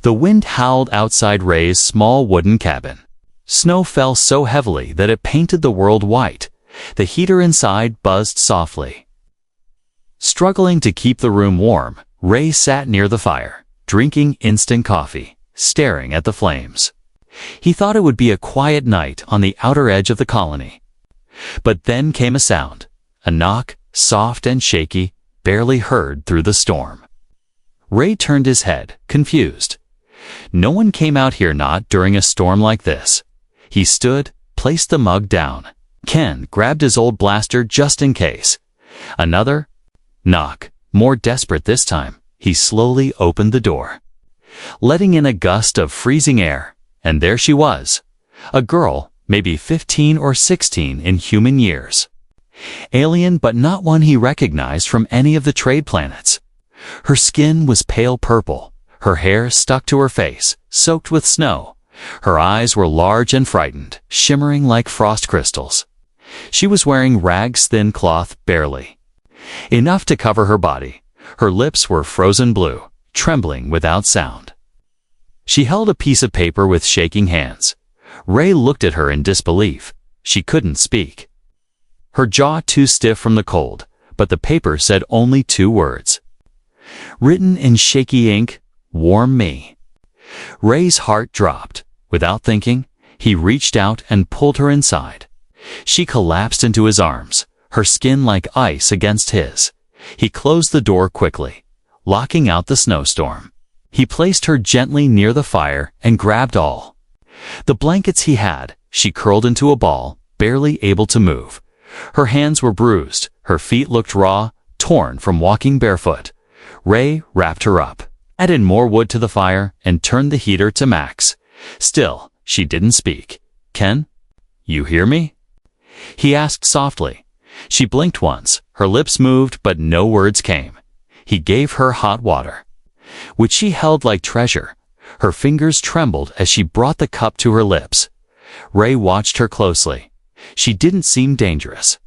The wind howled outside Ray's small wooden cabin. Snow fell so heavily that it painted the world white. The heater inside buzzed softly. Struggling to keep the room warm, Ray sat near the fire, drinking instant coffee, staring at the flames. He thought it would be a quiet night on the outer edge of the colony. But then came a sound, a knock, soft and shaky, barely heard through the storm. Ray turned his head, confused. No one came out here, not during a storm like this. He stood, placed the mug down. Ken grabbed his old blaster just in case. Another knock, more desperate this time. He slowly opened the door, letting in a gust of freezing air, and there she was. A girl, maybe 15 or 16 in human years. Alien, but not one he recognized from any of the trade planets. Her skin was pale purple, her hair stuck to her face, soaked with snow. Her eyes were large and frightened, shimmering like frost crystals. She was wearing rags, thin cloth, barely enough to cover her body. Her lips were frozen blue, trembling without sound. She held a piece of paper with shaking hands. Ray looked at her in disbelief. She couldn't speak, her jaw too stiff from the cold, but the paper said only 2 words. Written in shaky ink, "Warm me." Ray's heart dropped. Without thinking, he reached out and pulled her inside. She collapsed into his arms, her skin like ice against his. He closed the door quickly, locking out the snowstorm. He placed her gently near the fire and grabbed all the blankets he had. She curled into a ball, barely able to move. Her hands were bruised, her feet looked raw, torn from walking barefoot. Ray wrapped her up, added more wood to the fire, and turned the heater to max. Still, she didn't speak. "Ken, you hear me?" he asked softly. She blinked once, her lips moved, but no words came. He gave her hot water, which she held like treasure. Her fingers trembled as she brought the cup to her lips. Ray watched her closely. She didn't seem dangerous,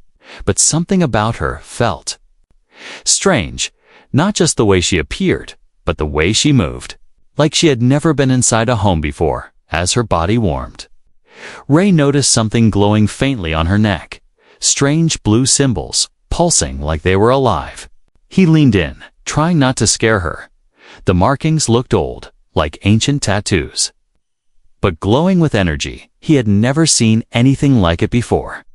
but something about her felt strange, not just the way she appeared, but the way she moved, like she had never been inside a home before. As her body warmed, Ray noticed something glowing faintly on her neck, strange blue symbols, pulsing like they were alive. He leaned in, trying not to scare her. The markings looked old, like ancient tattoos, but glowing with energy. He had never seen anything like it before.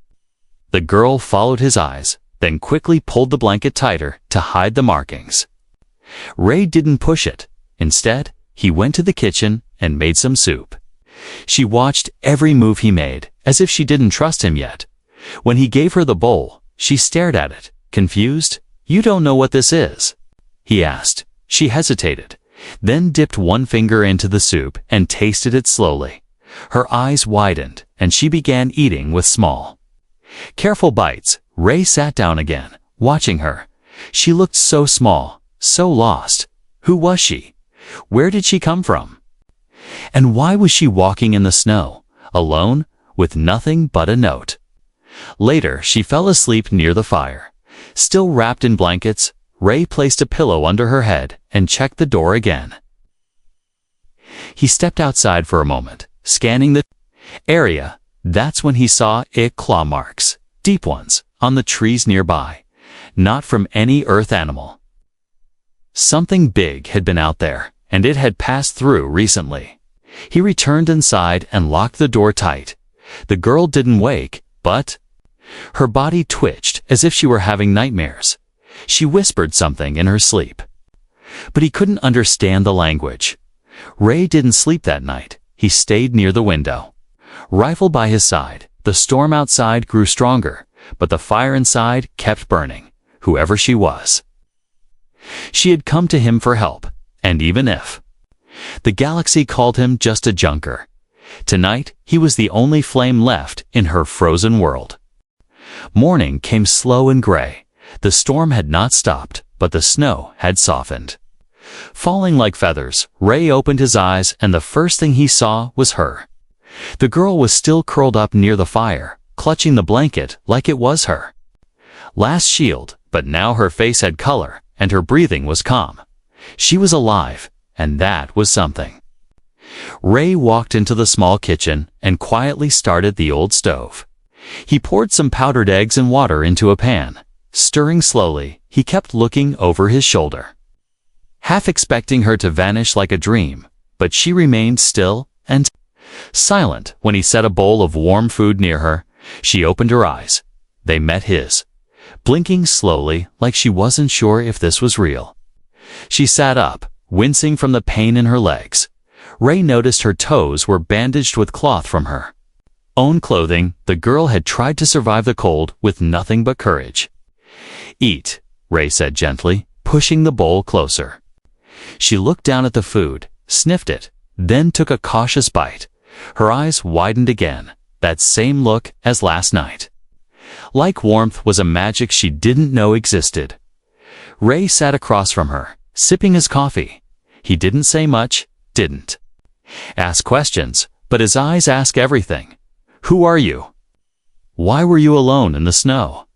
The girl followed his eyes, then quickly pulled the blanket tighter to hide the markings. Ray didn't push it. Instead, he went to the kitchen and made some soup. She watched every move he made, as if she didn't trust him yet. When he gave her the bowl, she stared at it, confused. "You don't know what this is?" he asked. She hesitated, then dipped one finger into the soup and tasted it slowly. Her eyes widened, and she began eating with small, careful bites. Ray sat down again, watching her. She looked so small, so lost. Who was she? Where did she come from? And why was she walking in the snow, alone, with nothing but a note? Later, she fell asleep near the fire. Still wrapped in blankets, Ray placed a pillow under her head and checked the door again. He stepped outside for a moment, scanning the area. That's when he saw claw marks, deep ones, on the trees nearby. Not from any earth animal. Something big had been out there, and it had passed through recently. He returned inside and locked the door tight. The girl didn't wake, but her body twitched as if she were having nightmares. She whispered something in her sleep, but he couldn't understand the language. Ray didn't sleep that night. He stayed near the window, rifle by his side. The storm outside grew stronger, but the fire inside kept burning. Whoever she was, she had come to him for help, and even if the galaxy called him just a junker, tonight he was the only flame left in her frozen world. Morning came slow and gray. The storm had not stopped, but the snow had softened. Falling like feathers, Ray opened his eyes, and the first thing he saw was her. The girl was still curled up near the fire, clutching the blanket like it was her last shield, but now her face had color, and her breathing was calm. She was alive, and that was something. Ray walked into the small kitchen and quietly started the old stove. He poured some powdered eggs and water into a pan. Stirring slowly, he kept looking over his shoulder, half expecting her to vanish like a dream, but she remained still and silent. When he set a bowl of warm food near her, she opened her eyes. They met his, blinking slowly like she wasn't sure if this was real. She sat up, wincing from the pain in her legs. Ray noticed her toes were bandaged with cloth from her own clothing. The girl had tried to survive the cold with nothing but courage. "Eat," Ray said gently, pushing the bowl closer. She looked down at the food, sniffed it, then took a cautious bite. Her eyes widened again, that same look as last night. Like warmth was a magic she didn't know existed. Ray sat across from her, sipping his coffee. He didn't say much, didn't ask questions, but his eyes asked everything. "Who are you? Why were you alone in the snow?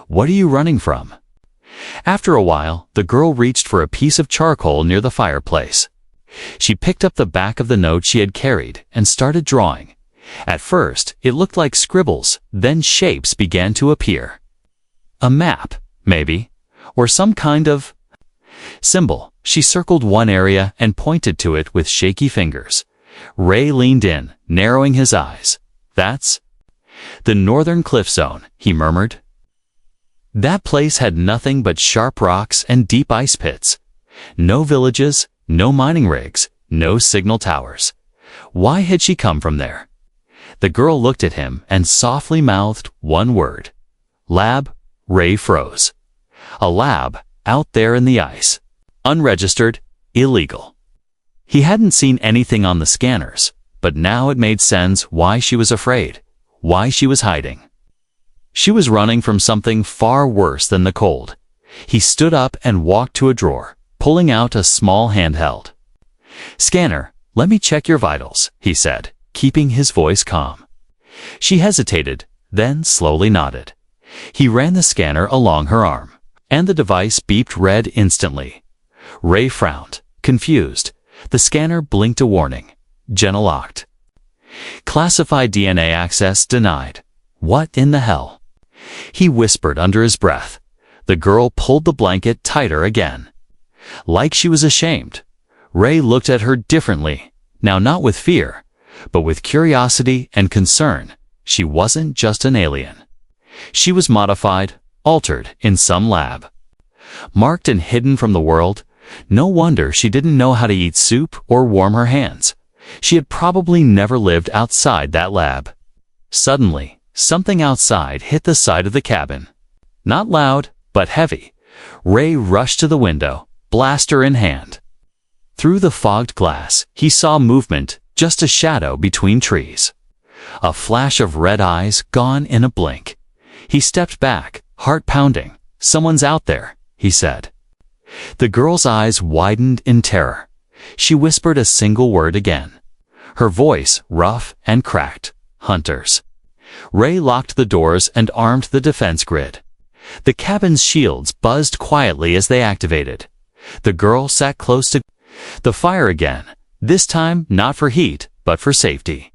What are you running from?" After a while, the girl reached for a piece of charcoal near the fireplace. She picked up the back of the note she had carried and started drawing. At first, it looked like scribbles, then shapes began to appear. A map, maybe, or some kind of symbol. She circled one area and pointed to it with shaky fingers. Ray leaned in, narrowing his eyes. "That's the northern cliff zone," he murmured. That place had nothing but sharp rocks and deep ice pits. No villages, no mining rigs, no signal towers. Why had she come from there? The girl looked at him and softly mouthed one word. "Lab." Ray froze. A lab, out there in the ice. Unregistered, illegal. He hadn't seen anything on the scanners, but now it made sense why she was afraid, why she was hiding. She was running from something far worse than the cold. He stood up and walked to a drawer, pulling out a small handheld scanner. "Let me check your vitals," he said, keeping his voice calm. She hesitated, then slowly nodded. He ran the scanner along her arm, and the device beeped red instantly. Ray frowned, confused. The scanner blinked a warning. Jenna locked. Classified DNA access denied. What in the hell? He whispered under his breath. The girl pulled the blanket tighter again. Like she was ashamed. Ray looked at her differently, now not with fear, but with curiosity and concern. She wasn't just an alien. She was modified, altered in some lab. Marked and hidden from the world. No wonder she didn't know how to eat soup or warm her hands. She had probably never lived outside that lab. Suddenly, something outside hit the side of the cabin. Not loud, but heavy. Ray rushed to the window, blaster in hand. Through the fogged glass, he saw movement, just a shadow between trees. A flash of red eyes gone in a blink. He stepped back, heart pounding. "Someone's out there," he said. The girl's eyes widened in terror. She whispered a single word again. Her voice rough and cracked. "Hunters." Ray locked the doors and armed the defense grid. The cabin's shields buzzed quietly as they activated. The girl sat close to the fire again, this time not for heat, but for safety.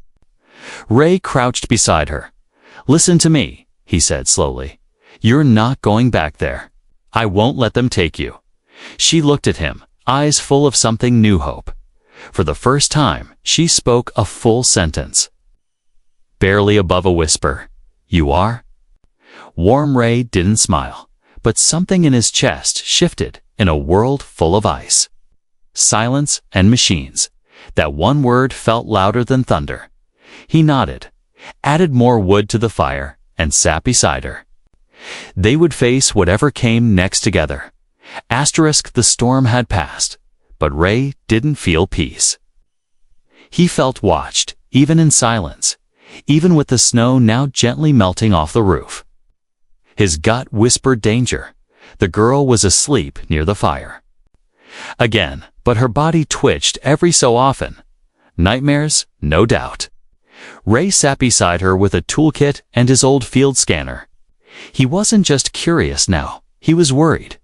Ray crouched beside her. "Listen to me," he said slowly. "You're not going back there. I won't let them take you." She looked at him, eyes full of something new hope. For the first time, she spoke a full sentence. Barely above a whisper. "You are?" Warm Ray didn't smile, but something in his chest shifted in a world full of ice. Silence and machines. That one word felt louder than thunder. He nodded, added more wood to the fire, and sat beside her. They would face whatever came next together. The storm had passed, but Ray didn't feel peace. He felt watched, even in silence, even with the snow now gently melting off the roof. His gut whispered danger. The girl was asleep near the fire. Again, but her body twitched every so often. Nightmares, no doubt. Ray sat beside her with a toolkit and his old field scanner. He wasn't just curious now, he was worried.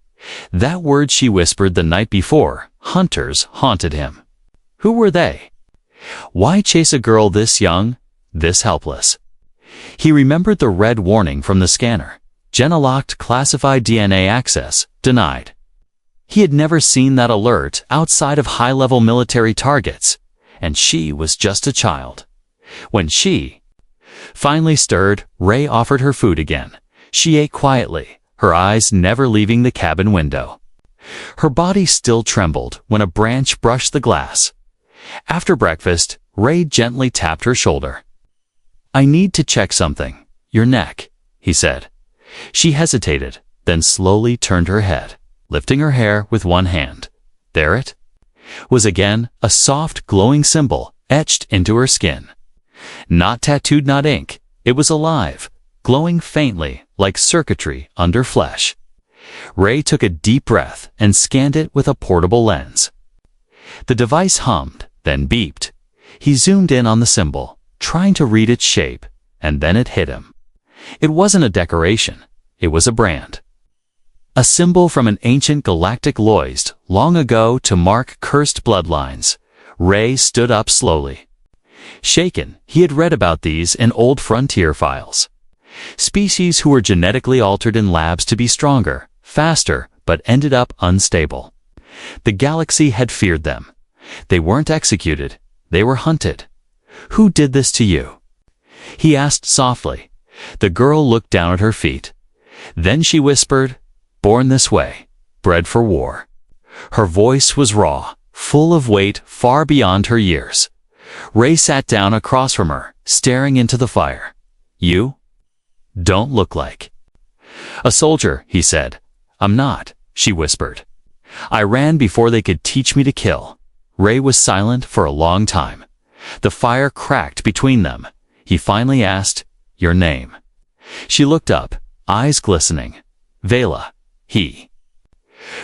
That word she whispered the night before, hunters, haunted him. Who were they? Why chase a girl this young, this helpless? He remembered the red warning from the scanner. Genalocked classified DNA access, denied. He had never seen that alert outside of high-level military targets, and she was just a child. When she finally stirred, Ray offered her food again. She ate quietly, her eyes never leaving the cabin window. Her body still trembled when a branch brushed the glass. After breakfast, Ray gently tapped her shoulder. "I need to check something. Your neck," he said. She hesitated, then slowly turned her head, lifting her hair with one hand. There it was again, a soft, glowing symbol etched into her skin. Not tattooed, not ink. It was alive, glowing faintly like circuitry under flesh. Ray took a deep breath and scanned it with a portable lens. The device hummed, then beeped. He zoomed in on the symbol, trying to read its shape, and then it hit him. It wasn't a decoration. It was a brand. A symbol from an ancient galactic loised long ago to mark cursed bloodlines. Ray stood up slowly. Shaken, he had read about these in old frontier files. Species who were genetically altered in labs to be stronger, faster, but ended up unstable. The galaxy had feared them. They weren't executed, they were hunted. "Who did this to you?" he asked softly. The girl looked down at her feet. Then she whispered, "Born this way, bred for war." Her voice was raw, full of weight far beyond her years. Ray sat down across from her, staring into the fire. "You don't look like a soldier," he said. "I'm not," she whispered. "I ran before they could teach me to kill." Ray was silent for a long time. The fire cracked between them. He finally asked, "Your name?" She looked up, eyes glistening. "Vela," he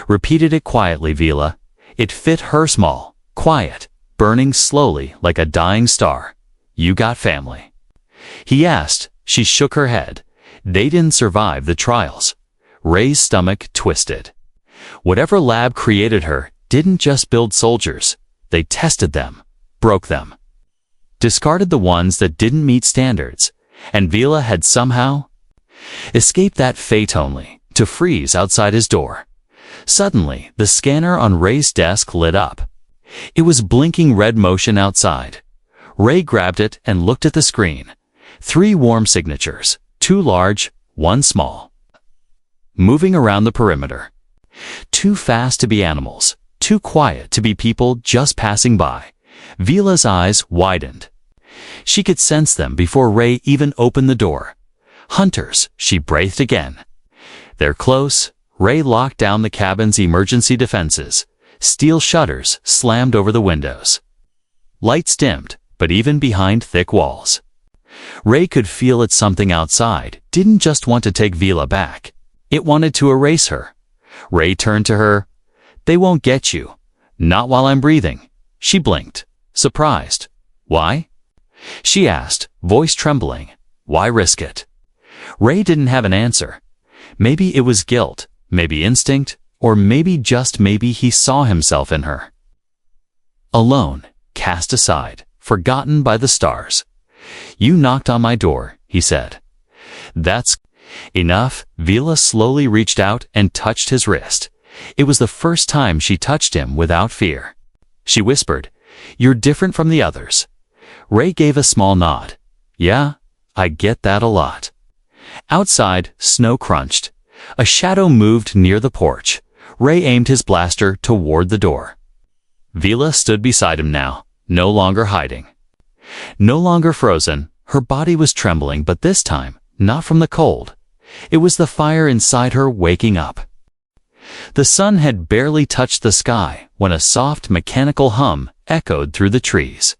repeated it quietly. Vela. It fit her small, quiet, burning slowly like a dying star. "You got family?" he asked. She shook her head. They didn't survive the trials. Ray's stomach twisted. Whatever lab created her didn't just build soldiers. They tested them, broke them, discarded the ones that didn't meet standards, and Vela had somehow escaped that fate, only to freeze outside his door. Suddenly, the scanner on Ray's desk lit up. It was blinking red motion outside. Ray grabbed it and looked at the screen. 3 warm signatures, 2 large, 1 small, moving around the perimeter. Too fast to be animals, too quiet to be people just passing by. Vela's eyes widened. She could sense them before Ray even opened the door. "Hunters," she breathed again. "They're close." Ray locked down the cabin's emergency defenses. Steel shutters slammed over the windows. Lights dimmed, but even behind thick walls, Ray could feel that something outside didn't just want to take Vela back. It wanted to erase her. Ray turned to her. "They won't get you. Not while I'm breathing." She blinked, surprised. "Why?" she asked, voice trembling. "Why risk it?" Ray didn't have an answer. Maybe it was guilt, maybe instinct, or maybe just maybe he saw himself in her. Alone, cast aside, forgotten by the stars. "You knocked on my door," he said. "That's enough." Vela slowly reached out and touched his wrist. It was the first time she touched him without fear. She whispered, "You're different from the others." Ray gave a small nod. "Yeah, I get that a lot." Outside, snow crunched. A shadow moved near the porch. Ray aimed his blaster toward the door. Vela stood beside him now, no longer hiding, no longer frozen. Her body was trembling, but this time, not from the cold. It was the fire inside her waking up. The sun had barely touched the sky when a soft mechanical hum echoed through the trees.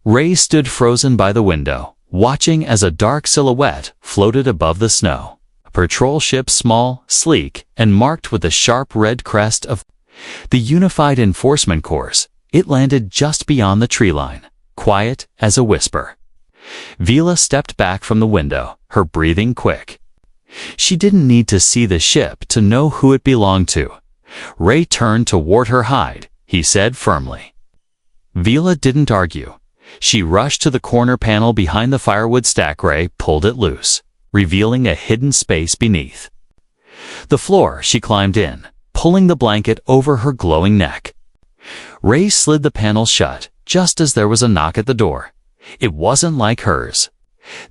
Ray stood frozen by the window, watching as a dark silhouette floated above the snow. A patrol ship, small, sleek, and marked with the sharp red crest of the Unified Enforcement Corps. It landed just beyond the tree line, quiet as a whisper. Vela stepped back from the window, her breathing quick. She didn't need to see the ship to know who it belonged to. Ray turned toward her hide. He said firmly, Vila didn't argue. She rushed to the corner panel behind the firewood stack. Ray pulled it loose, revealing a hidden space beneath. The floor she climbed in, pulling the blanket over her glowing neck. Ray slid the panel shut just as there was a knock at the door. It wasn't like hers.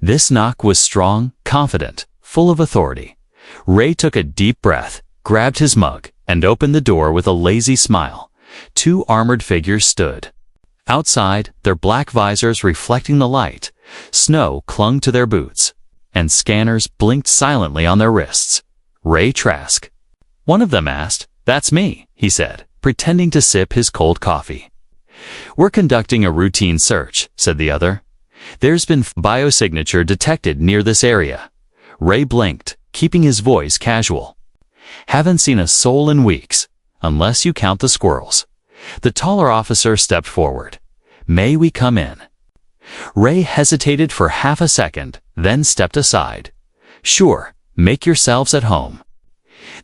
This knock was strong, confident, full of authority. Ray took a deep breath, grabbed his mug, and opened the door with a lazy smile. 2 armored figures stood. Outside, their black visors reflecting the light, snow clung to their boots, and scanners blinked silently on their wrists. Ray Trask. One of them asked. "That's me," he said, pretending to sip his cold coffee. "We're conducting a routine search," said the other. "There's been biosignature detected near this area." Ray blinked, keeping his voice casual. "Haven't seen a soul in weeks, unless you count the squirrels." The taller officer stepped forward. "May we come in?" Ray hesitated for half a second, then stepped aside. "Sure, make yourselves at home."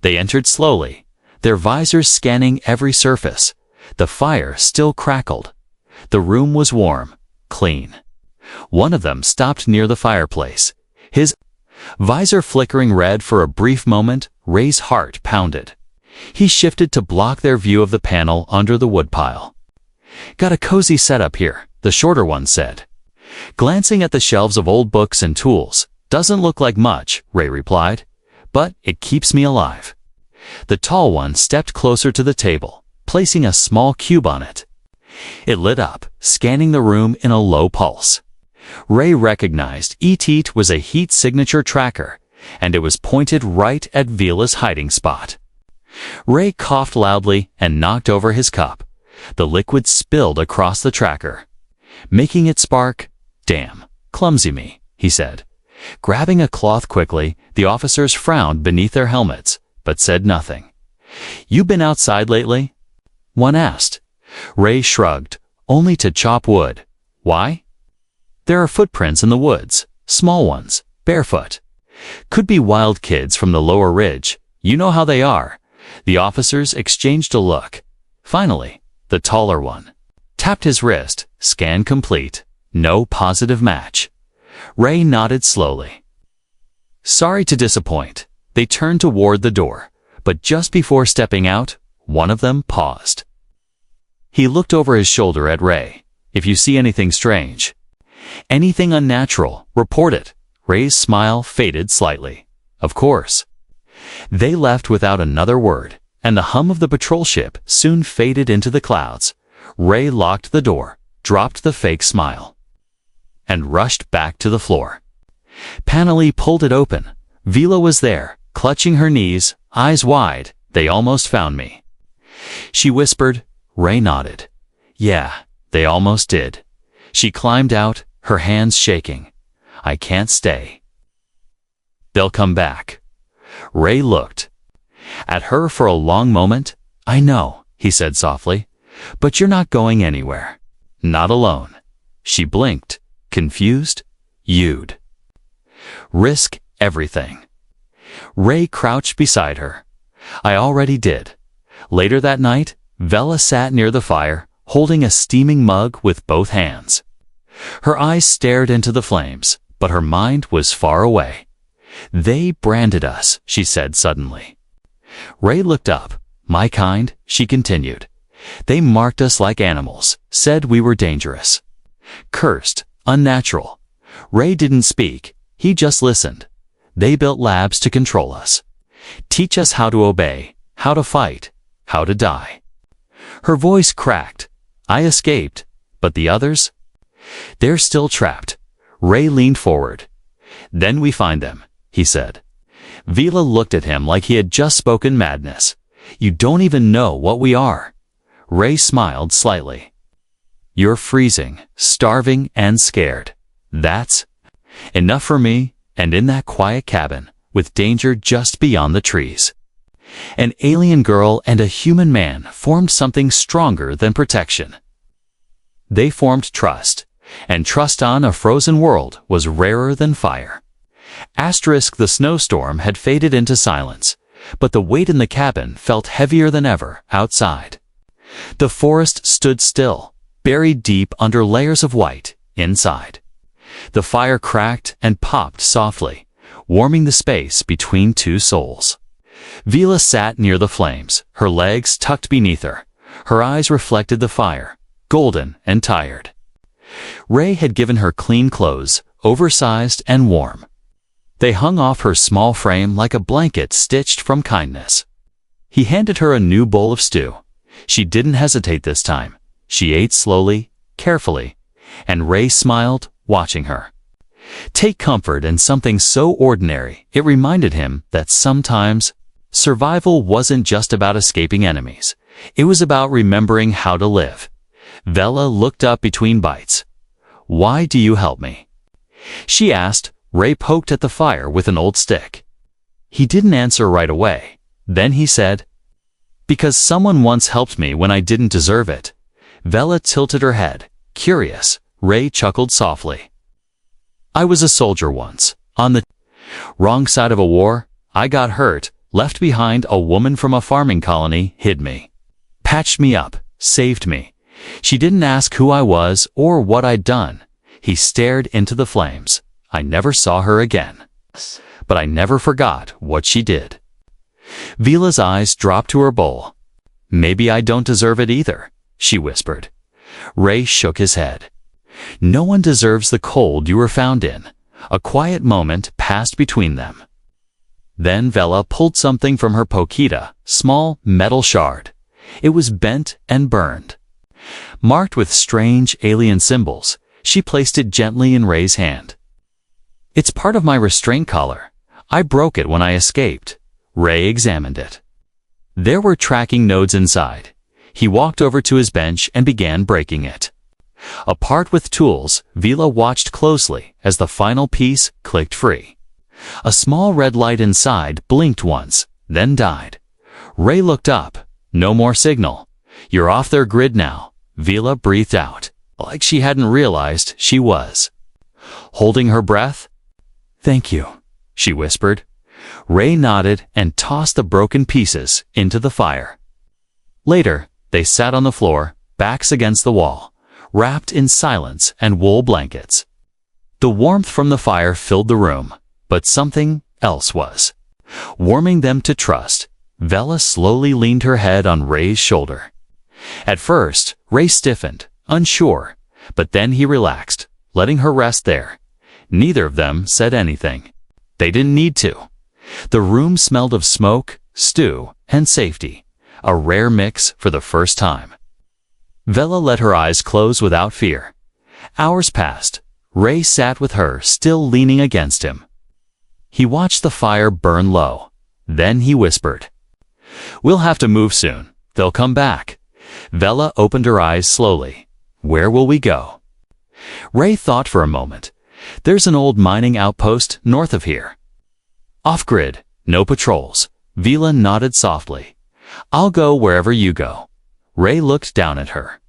They entered slowly, their visors scanning every surface. The fire still crackled. The room was warm, clean. One of them stopped near the fireplace, his visor flickering red. For a brief moment, Ray's heart pounded. He shifted to block their view of the panel under the woodpile. "Got a cozy setup here," the shorter one said. Glancing at the shelves of old books and tools, "Doesn't look like much," Ray replied, "but it keeps me alive." The tall one stepped closer to the table, placing a small cube on it. It lit up, scanning the room in a low pulse. Ray recognized it was a heat signature tracker, and it was pointed right at Vila's hiding spot. Ray coughed loudly and knocked over his cup. The liquid spilled across the tracker, making it spark. "Damn, clumsy me," he said. Grabbing a cloth quickly, the officers frowned beneath their helmets, but said nothing. "You been outside lately?" one asked. Ray shrugged. "Only to chop wood." "Why?" "There are footprints in the woods, small ones, barefoot. Could be wild kids from the lower ridge. You know how they are." The officers exchanged a look. Finally, the taller one tapped his wrist. Scan complete. No positive match. Ray nodded slowly. "Sorry to disappoint." They turned toward the door, but just before stepping out, one of them paused. He looked over his shoulder at Ray. "If you see anything strange, anything unnatural, report it." Ray's smile faded slightly. "Of course." They left without another word, and the hum of the patrol ship soon faded into the clouds. Ray locked the door, dropped the fake smile, and rushed back to the floor. Panelli pulled it open. Vila was there, clutching her knees, eyes wide. "They almost found me," she whispered. Ray nodded. "Yeah, they almost did." She climbed out, her hands shaking. "I can't stay. They'll come back." Ray looked at her for a long moment. "I know," he said softly, "but you're not going anywhere. Not alone." She blinked, confused. "You'd risk everything." Ray crouched beside her. "I already did." Later that night, Vela sat near the fire, holding a steaming mug with both hands. Her eyes stared into the flames, but her mind was far away. "They branded us," she said suddenly. Ray looked up. "My kind," she continued. "They marked us like animals, said we were dangerous, cursed, unnatural." Ray didn't speak, he just listened. "They built labs to control us, teach us how to obey, how to fight, how to die." Her voice cracked. "I escaped, but the others? They're still trapped." Ray leaned forward. "Then we find them," he said. Vila looked at him like he had just spoken madness. "You don't even know what we are." Ray smiled slightly. "You're freezing, starving, and scared. That's enough for me." And in that quiet cabin, with danger just beyond the trees, an alien girl and a human man formed something stronger than protection. They formed trust, and trust on a frozen world was rarer than fire. The snowstorm had faded into silence, but the weight in the cabin felt heavier than ever outside. The forest stood still, buried deep under layers of white inside. The fire cracked and popped softly, warming the space between two souls. Vila sat near the flames, her legs tucked beneath her. Her eyes reflected the fire, golden and tired. Ray had given her clean clothes, oversized and warm. They hung off her small frame like a blanket stitched from kindness. He handed her a new bowl of stew. She didn't hesitate this time. She ate slowly, carefully, and Ray smiled, watching her. Take comfort in something so ordinary, it reminded him that sometimes survival wasn't just about escaping enemies. It was about remembering how to live. Vela looked up between bites. "Why do you help me?" she asked. Ray poked at the fire with an old stick. He didn't answer right away. Then he said, "Because someone once helped me when I didn't deserve it." Vela tilted her head, curious. Ray chuckled softly. "I was a soldier once, on the wrong side of a war. I got hurt, left behind. A woman from a farming colony hid me, patched me up, saved me. She didn't ask who I was or what I'd done." He stared into the flames. "I never saw her again, but I never forgot what she did." Vila's eyes dropped to her bowl. "Maybe I don't deserve it either," she whispered. Ray shook his head. "No one deserves the cold you were found in." A quiet moment passed between them. Then Vela pulled something from her pokita, small metal shard. It was bent and burned. Marked with strange alien symbols, she placed it gently in Ray's hand. "It's part of my restraint collar. I broke it when I escaped." Ray examined it. There were tracking nodes inside. He walked over to his bench and began breaking it. Apart with tools, Vila watched closely as the final piece clicked free. A small red light inside blinked once, then died. Ray looked up. "No more signal. You're off their grid now." Vila breathed out, like she hadn't realized she was. Holding her breath, "Thank you," she whispered. Ray nodded and tossed the broken pieces into the fire. Later, they sat on the floor, backs against the wall, wrapped in silence and wool blankets. The warmth from the fire filled the room, but something else was warming them to trust. Vela slowly leaned her head on Ray's shoulder. At first, Ray stiffened, unsure, but then he relaxed, letting her rest there. Neither of them said anything. They didn't need to. The room smelled of smoke, stew, and safety, a rare mix for the first time. Vela let her eyes close without fear. Hours passed. Ray sat with her, still leaning against him. He watched the fire burn low. Then he whispered, "We'll have to move soon. They'll come back." Vela opened her eyes slowly. "Where will we go?" Ray thought for a moment. "There's an old mining outpost north of here. Off-grid, no patrols." Vila nodded softly. "I'll go wherever you go." Ray looked down at her.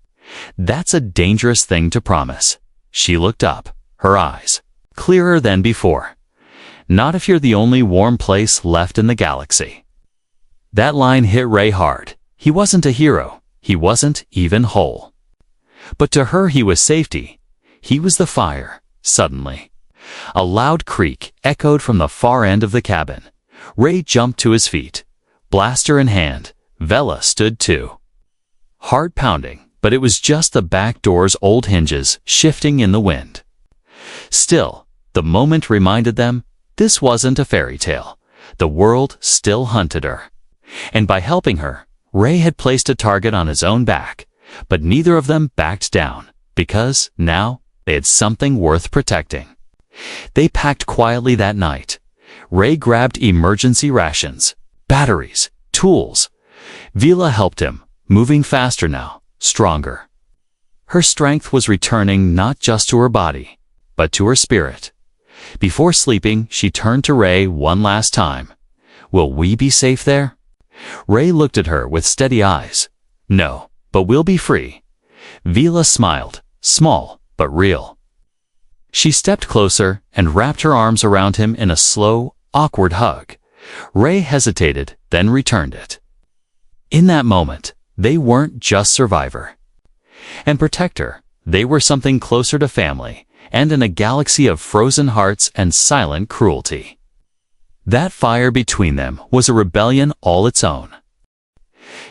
"That's a dangerous thing to promise." She looked up, her eyes clearer than before. "Not if you're the only warm place left in the galaxy." That line hit Ray hard. He wasn't a hero. He wasn't even whole. But to her he was safety. He was the fire. Suddenly, a loud creak echoed from the far end of the cabin. Ray jumped to his feet. Blaster in hand, Vela stood too. Heart pounding, but it was just the back door's old hinges shifting in the wind. Still, the moment reminded them this wasn't a fairy tale. The world still hunted her. And by helping her, Ray had placed a target on his own back. But neither of them backed down, because now they had something worth protecting. They packed quietly that night. Ray grabbed emergency rations, batteries, tools. Vila helped him, moving faster now, stronger. Her strength was returning not just to her body, but to her spirit. Before sleeping, she turned to Ray one last time. "Will we be safe there?" Ray looked at her with steady eyes. "No, but we'll be free." Vila smiled, small but real. She stepped closer and wrapped her arms around him in a slow, awkward hug. Ray hesitated, then returned it. In that moment, they weren't just survivor. and protect her. They were something closer to family, and in a galaxy of frozen hearts and silent cruelty. That fire between them was a rebellion all its own.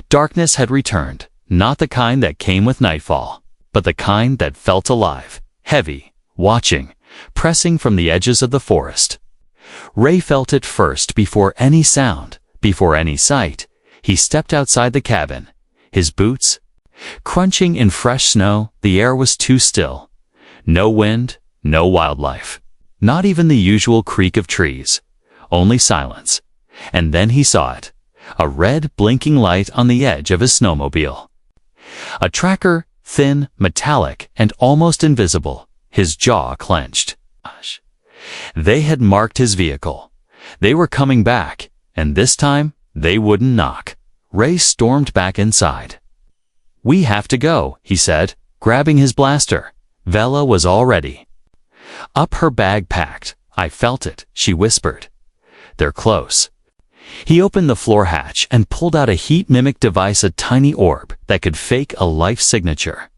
Darkness had returned, not the kind that came with nightfall, but the kind that felt alive, heavy, watching, pressing from the edges of the forest. Ray felt it first before any sound, before any sight. He stepped outside the cabin, his boots crunching in fresh snow. The air was too still. No wind, no wildlife, not even the usual creak of trees, only silence. And then he saw it, a red blinking light on the edge of his snowmobile. A tracker, thin, metallic, and almost invisible. His jaw clenched. They had marked his vehicle. They were coming back, and this time they wouldn't knock. Ray stormed back inside. "We have to go," he said, grabbing his blaster. Vela was all ready. Up her bag packed. "I felt it," she whispered. "They're close." He opened the floor hatch and pulled out a heat-mimic device, a tiny orb that could fake a life signature.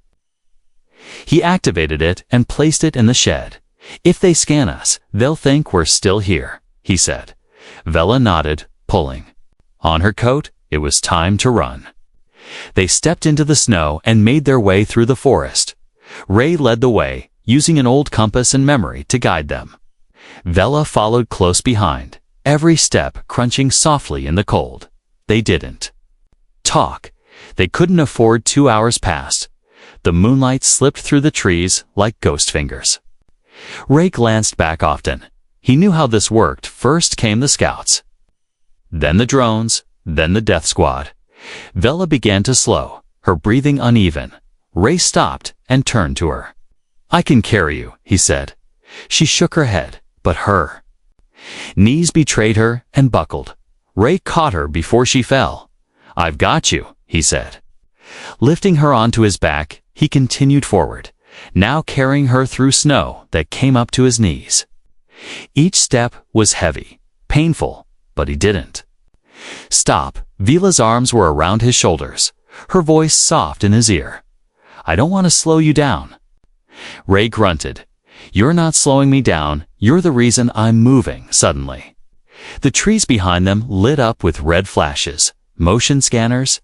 He activated it and placed it in the shed. "If they scan us, they'll think we're still here," he said. Vela nodded, pulling on her coat. It was time to run. They stepped into the snow and made their way through the forest. Ray led the way, using an old compass and memory to guide them. Vela followed close behind, every step crunching softly in the cold. They didn't talk. They couldn't afford 2 hours past. The moonlight slipped through the trees like ghost fingers. Ray glanced back often. He knew how this worked. First came the scouts, then the drones, then the death squad. Vela began to slow, her breathing uneven. Ray stopped and turned to her. "I can carry you," he said. She shook her head, but her knees betrayed her and buckled. Ray caught her before she fell. "I've got you," he said. Lifting her onto his back, he continued forward, now carrying her through snow that came up to his knees. Each step was heavy, painful, but he didn't stop. Vela's arms were around his shoulders, her voice soft in his ear. "I don't want to slow you down." Ray grunted. "You're not slowing me down. You're the reason I'm moving." Suddenly, the trees behind them lit up with red flashes, motion scanners.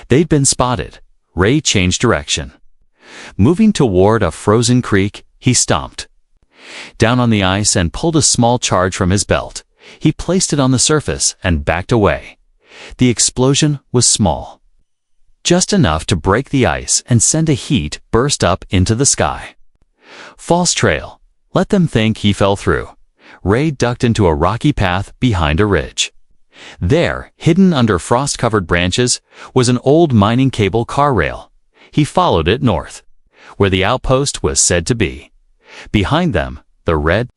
They'd been spotted. Ray changed direction. Moving toward a frozen creek, he stomped down on the ice and pulled a small charge from his belt. He placed it on the surface and backed away. The explosion was small, just enough to break the ice and send a heat burst up into the sky. False trail. Let them think he fell through. Ray ducked into a rocky path behind a ridge. There, hidden under frost-covered branches, was an old mining cable car rail. He followed it north, where the outpost was said to be. Behind them, the red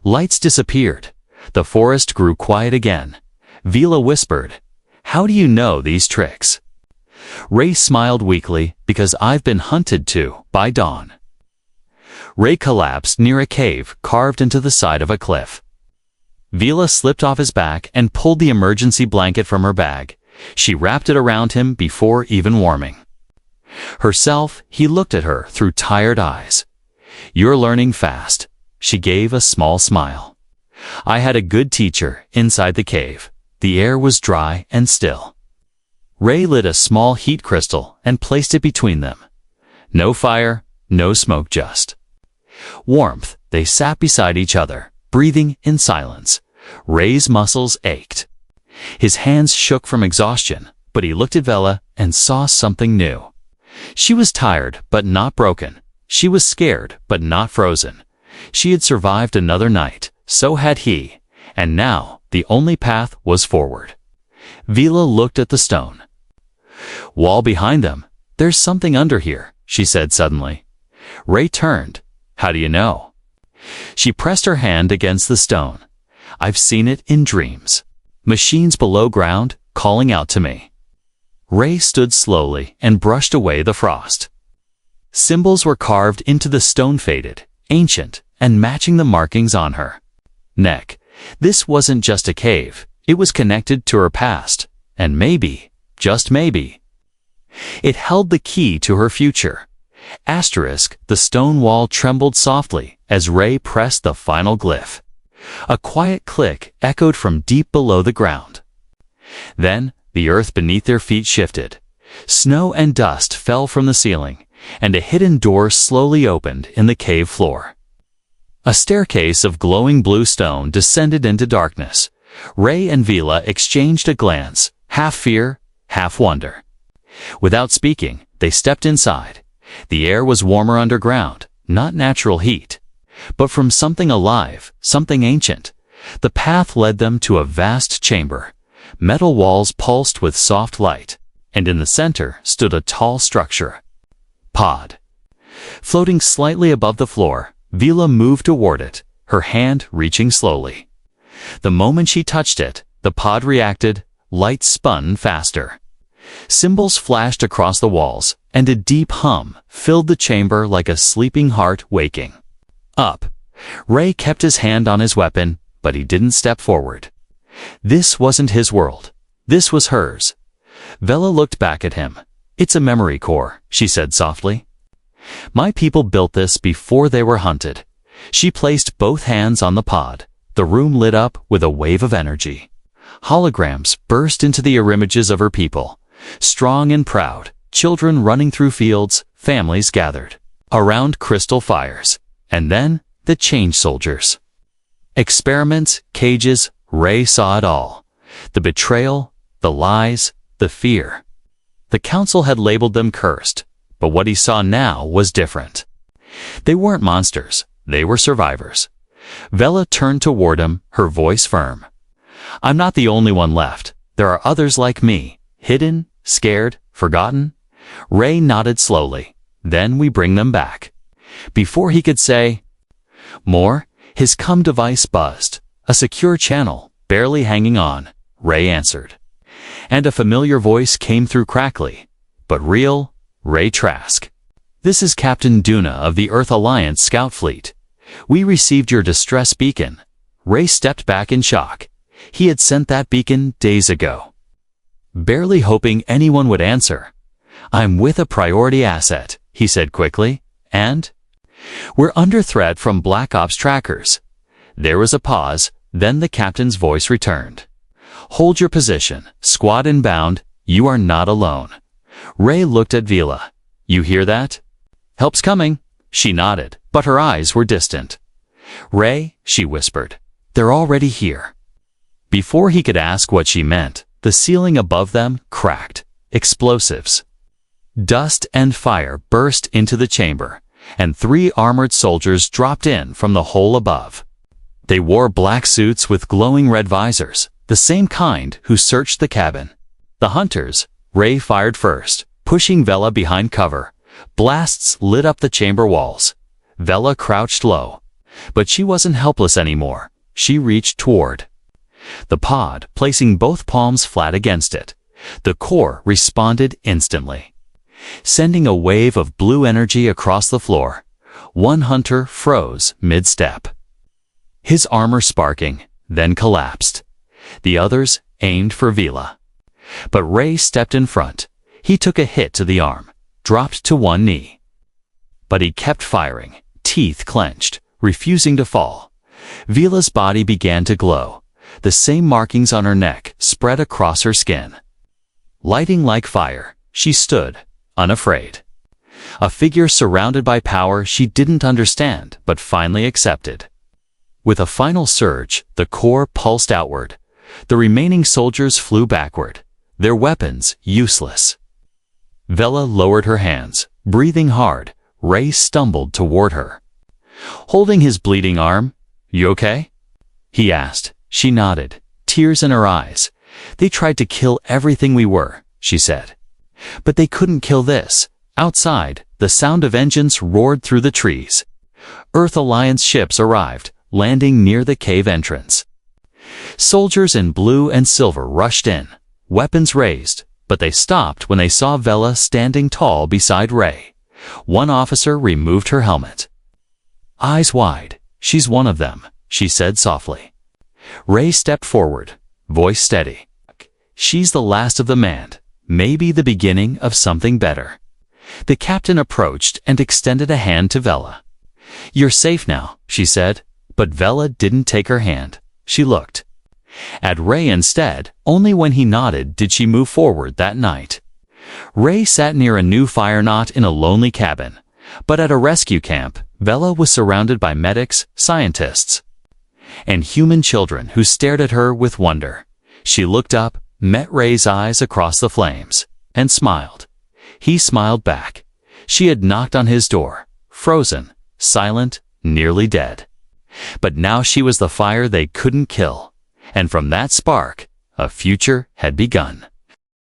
lights disappeared. The forest grew quiet again. Vela whispered, "How do you know these tricks?" Ray smiled weakly, "Because I've been hunted too, by dawn." Ray collapsed near a cave carved into the side of a cliff. Vela slipped off his back and pulled the emergency blanket from her bag. She wrapped it around him before even warming herself. He looked at her through tired eyes. "You're learning fast." She gave a small smile. "I had a good teacher." Inside the cave, the air was dry and still. Ray lit a small heat crystal and placed it between them. No fire, no smoke, just warmth. They sat beside each other, breathing in silence. Ray's muscles ached. His hands shook from exhaustion, but he looked at Vela and saw something new. She was tired, but not broken. She was scared, but not frozen. She had survived another night, so had he, and now the only path was forward. Vela looked at the stone wall behind them. "There's something under here," she said suddenly. Ray turned. "How do you know?" She pressed her hand against the stone. "I've seen it in dreams. Machines below ground, calling out to me." Ray stood slowly and brushed away the frost. Symbols were carved into the stone, faded, ancient, and matching the markings on her neck. This wasn't just a cave. It was connected to her past, and maybe, just maybe, it held the key to her future. The stone wall trembled softly as Ray pressed the final glyph. A quiet click echoed from deep below the ground. Then, the earth beneath their feet shifted. Snow and dust fell from the ceiling, and a hidden door slowly opened in the cave floor. A staircase of glowing blue stone descended into darkness. Ray and Vila exchanged a glance, half fear, half wonder. Without speaking, they stepped inside. The air was warmer underground, not natural heat, but from something alive, something ancient. The path led them to a vast chamber. Metal walls pulsed with soft light, and in the center stood a tall structure. Pod. Floating slightly above the floor, Vila moved toward it, her hand reaching slowly. The moment she touched it, the pod reacted, light spun faster. Symbols flashed across the walls, and a deep hum filled the chamber like a sleeping heart waking. Up. Ray kept his hand on his weapon, but he didn't step forward. This wasn't his world. This was hers. Vela looked back at him. "It's a memory core," she said softly. "My people built this before they were hunted." She placed both hands on the pod. The room lit up with a wave of energy. Holograms burst into the images of her people. Strong and proud, children running through fields, families gathered around crystal fires. And then, the change soldiers. Experiments, cages, Ray saw it all. The betrayal, the lies, the fear. The council had labeled them cursed, but what he saw now was different. They weren't monsters, they were survivors. Vela turned toward him, her voice firm. "I'm not the only one left. There are others like me, hidden, scared, forgotten." Ray nodded slowly. "Then we bring them back." Before he could say more, his comm device buzzed. A secure channel, barely hanging on. Ray answered. And a familiar voice came through crackly, but real. "Ray Trask. This is Captain Duna of the Earth Alliance Scout Fleet. We received your distress beacon." Ray stepped back in shock. He had sent that beacon days ago. Barely hoping anyone would answer. "I'm with a priority asset," he said quickly. "And?" "We're under threat from Black Ops trackers." There was a pause, then the captain's voice returned. "Hold your position. Squad inbound. You are not alone." Ray looked at Vila. "You hear that?" "Help's coming." She nodded, but her eyes were distant. "Ray," she whispered, "they're already here." Before he could ask what she meant, the ceiling above them cracked. Explosives. Dust and fire burst into the chamber, and 3 armored soldiers dropped in from the hole above. They wore black suits with glowing red visors, the same kind who searched the cabin. The hunters. Ray fired first, pushing Vela behind cover. Blasts lit up the chamber walls. Vela crouched low. But she wasn't helpless anymore. She reached toward the pod, placing both palms flat against it. The core responded instantly, sending a wave of blue energy across the floor. One hunter froze mid-step, his armor sparking, then collapsed. The others aimed for Vila. But Ray stepped in front. He took a hit to the arm, dropped to one knee. But he kept firing, teeth clenched, refusing to fall. Vila's body began to glow. The same markings on her neck spread across her skin. Lighting like fire, she stood, unafraid. A figure surrounded by power she didn't understand but finally accepted. With a final surge, the core pulsed outward. The remaining soldiers flew backward, their weapons useless. Vela lowered her hands, breathing hard. Ray stumbled toward her, holding his bleeding arm. "You okay?" he asked. She nodded, tears in her eyes. "They tried to kill everything we were," she said. "But they couldn't kill this." Outside, the sound of engines roared through the trees. Earth Alliance ships arrived, landing near the cave entrance. Soldiers in blue and silver rushed in, weapons raised, but they stopped when they saw Vela standing tall beside Ray. One officer removed her helmet. Eyes wide. "She's one of them," she said softly. Ray stepped forward, voice steady. "She's the last of the manned, maybe the beginning of something better." The captain approached and extended a hand to Vela. "You're safe now," she said, but Vela didn't take her hand. She looked at Ray instead. Only when he nodded did she move forward that night. Ray sat near a new fire knot in a lonely cabin, but at a rescue camp, Vela was surrounded by medics, scientists, and human children who stared at her with wonder. She looked up, met Ray's eyes across the flames, and smiled. He smiled back. She had knocked on his door, frozen, silent, nearly dead. But now she was the fire they couldn't kill, and from that spark, a future had begun.